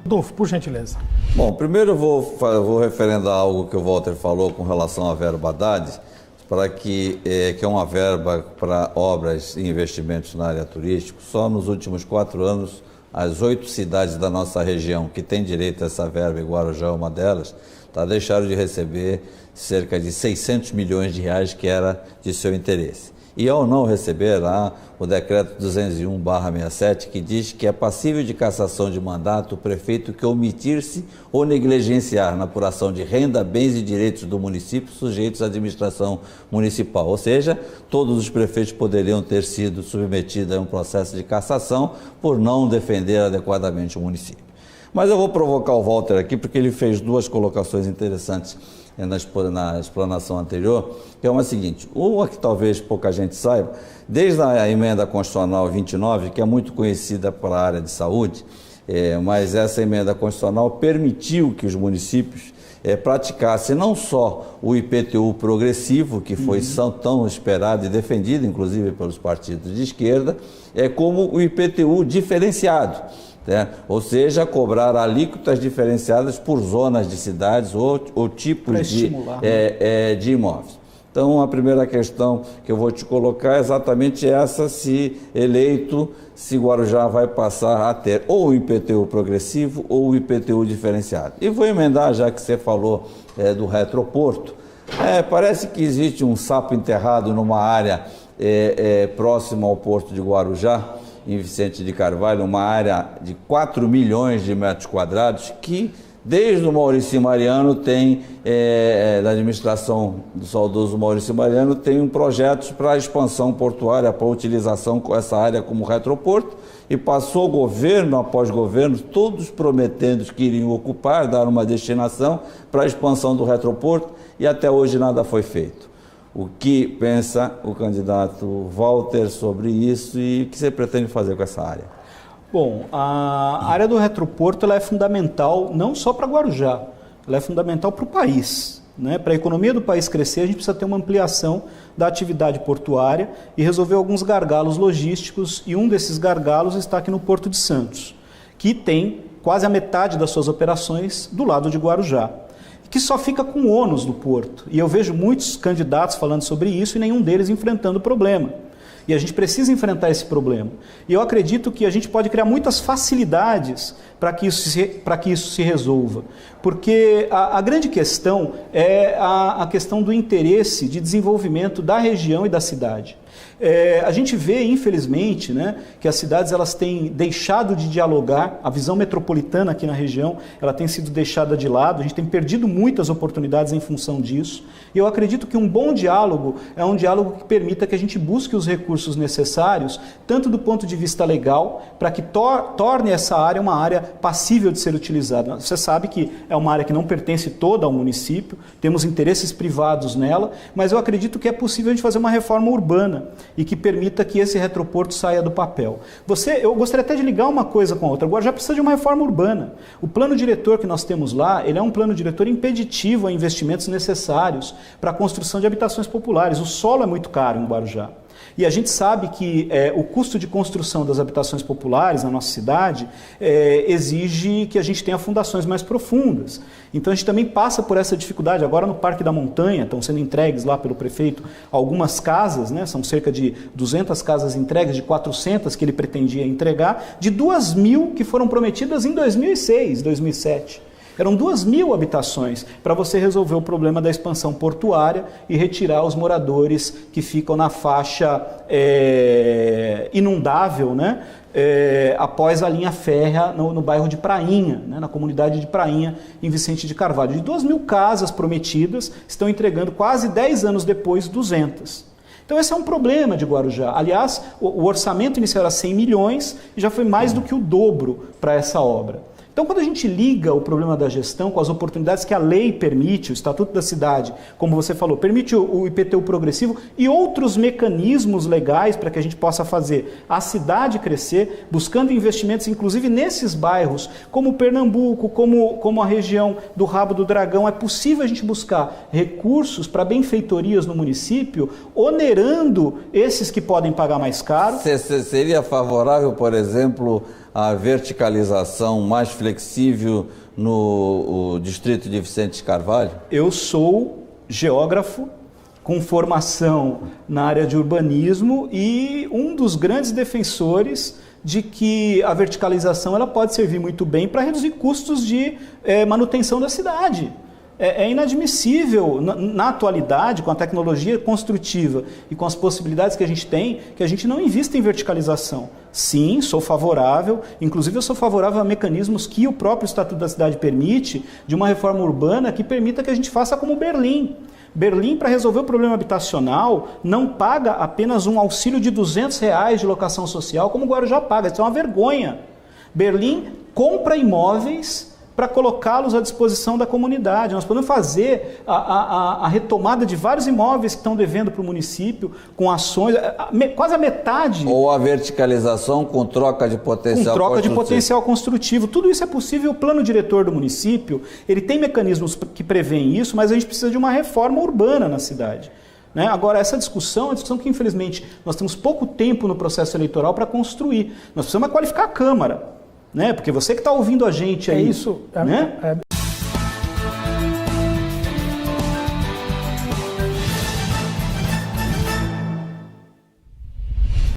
Adolfo, por gentileza. Bom, primeiro eu vou referendar algo que o Walter falou com relação à verba Haddad, para que é uma verba para obras e investimentos na área turística. Só nos últimos 4 anos, as 8 cidades da nossa região que têm direito a essa verba, e Guarujá é uma delas, deixaram de receber cerca de 600 milhões de reais que era de seu interesse. E ao não receber, há o decreto 201/67, que diz que é passível de cassação de mandato o prefeito que omitir-se ou negligenciar na apuração de renda, bens e direitos do município sujeitos à administração municipal. Ou seja, todos os prefeitos poderiam ter sido submetidos a um processo de cassação por não defender adequadamente o município. Mas eu vou provocar o Walter aqui, porque ele fez 2 colocações interessantes na explanação anterior, que é uma seguinte: uma que talvez pouca gente saiba, desde a emenda constitucional 29, que é muito conhecida para a área de saúde, mas essa emenda constitucional permitiu que os municípios praticassem não só o IPTU progressivo, que foi tão esperado e defendido, inclusive pelos partidos de esquerda, como o IPTU diferenciado. Ou seja, cobrar alíquotas diferenciadas por zonas de cidades ou tipos de imóveis. Então, a primeira questão que eu vou te colocar é exatamente essa: se eleito, se Guarujá vai passar a ter ou o IPTU progressivo ou o IPTU diferenciado. E vou emendar, já que você falou do retroporto. Parece que existe um sapo enterrado numa área próxima ao porto de Guarujá, em Vicente de Carvalho, uma área de 4 milhões de metros quadrados, que desde o Maurício Mariano tem, da administração do saudoso Maurício Mariano, tem projetos para a expansão portuária, para a utilização com essa área como retroporto, e passou governo após governo, todos prometendo que iriam ocupar, dar uma destinação para a expansão do retroporto, e até hoje nada foi feito. O que pensa o candidato Walter sobre isso e o que você pretende fazer com essa área? Bom, a área do retroporto ela é fundamental não só para Guarujá, ela é fundamental para o país. Para a economia do país crescer, a gente precisa ter uma ampliação da atividade portuária e resolver alguns gargalos logísticos, e um desses gargalos está aqui no Porto de Santos, que tem quase a metade das suas operações do lado de Guarujá, que só fica com o ônus do porto. E eu vejo muitos candidatos falando sobre isso e nenhum deles enfrentando o problema. E a gente precisa enfrentar esse problema. E eu acredito que a gente pode criar muitas facilidades para que isso se resolva. Porque a grande questão é a questão do interesse de desenvolvimento da região e da cidade. A gente vê, infelizmente, que as cidades elas têm deixado de dialogar, a visão metropolitana aqui na região ela tem sido deixada de lado, a gente tem perdido muitas oportunidades em função disso, e eu acredito que um bom diálogo é um diálogo que permita que a gente busque os recursos necessários, tanto do ponto de vista legal, para que torne essa área uma área passível de ser utilizada. Você sabe que é uma área que não pertence toda ao município, temos interesses privados nela, mas eu acredito que é possível a gente fazer uma reforma urbana e que permita que esse retroporto saia do papel. Eu gostaria até de ligar uma coisa com a outra. Agora já precisa de uma reforma urbana. O plano diretor que nós temos lá, ele é um plano diretor impeditivo a investimentos necessários para a construção de habitações populares. O solo é muito caro em Guarujá. E a gente sabe que o custo de construção das habitações populares na nossa cidade exige que a gente tenha fundações mais profundas. Então a gente também passa por essa dificuldade. Agora no Parque da Montanha estão sendo entregues lá pelo prefeito algumas casas, são cerca de 200 casas entregues, de 400 que ele pretendia entregar, de 2.000 que foram prometidas em 2006, 2007. Eram 2.000 habitações para você resolver o problema da expansão portuária e retirar os moradores que ficam na faixa inundável, após a linha férrea no bairro de Prainha, na comunidade de Prainha, em Vicente de Carvalho. De 2.000 casas prometidas, estão entregando quase 10 anos depois 200. Então esse é um problema de Guarujá. Aliás, o orçamento inicial era 100 milhões e já foi mais do que o dobro para essa obra. Então, quando a gente liga o problema da gestão com as oportunidades que a lei permite, o Estatuto da Cidade, como você falou, permite o IPTU progressivo e outros mecanismos legais para que a gente possa fazer a cidade crescer, buscando investimentos, inclusive nesses bairros, como Pernambuco, como a região do Rabo do Dragão, é possível a gente buscar recursos para benfeitorias no município, onerando esses que podem pagar mais caro. Seria favorável, por exemplo, a verticalização mais flexível no distrito de Vicente de Carvalho? Eu sou geógrafo com formação na área de urbanismo e um dos grandes defensores de que a verticalização ela pode servir muito bem para reduzir custos de manutenção da cidade. É inadmissível, na atualidade, com a tecnologia construtiva e com as possibilidades que a gente tem, que a gente não invista em verticalização. Sim, sou favorável, inclusive eu sou favorável a mecanismos que o próprio Estatuto da Cidade permite, de uma reforma urbana que permita que a gente faça como Berlim. Berlim, para resolver o problema habitacional, não paga apenas um auxílio de R$200 de locação social, como o Guarujá paga. Isso é uma vergonha. Berlim compra imóveis para colocá-los à disposição da comunidade. Nós podemos fazer a retomada de vários imóveis que estão devendo para o município, com ações, quase a metade. Ou a verticalização com troca de potencial construtivo. Com troca de potencial construtivo. Tudo isso é possível. O plano diretor do município, ele tem mecanismos que prevêem isso, mas a gente precisa de uma reforma urbana na cidade. Né? Agora, essa discussão é uma discussão que, infelizmente, nós temos pouco tempo no processo eleitoral para construir. Nós precisamos qualificar a Câmara. Né? Porque você que está ouvindo a gente aí... É isso. Né?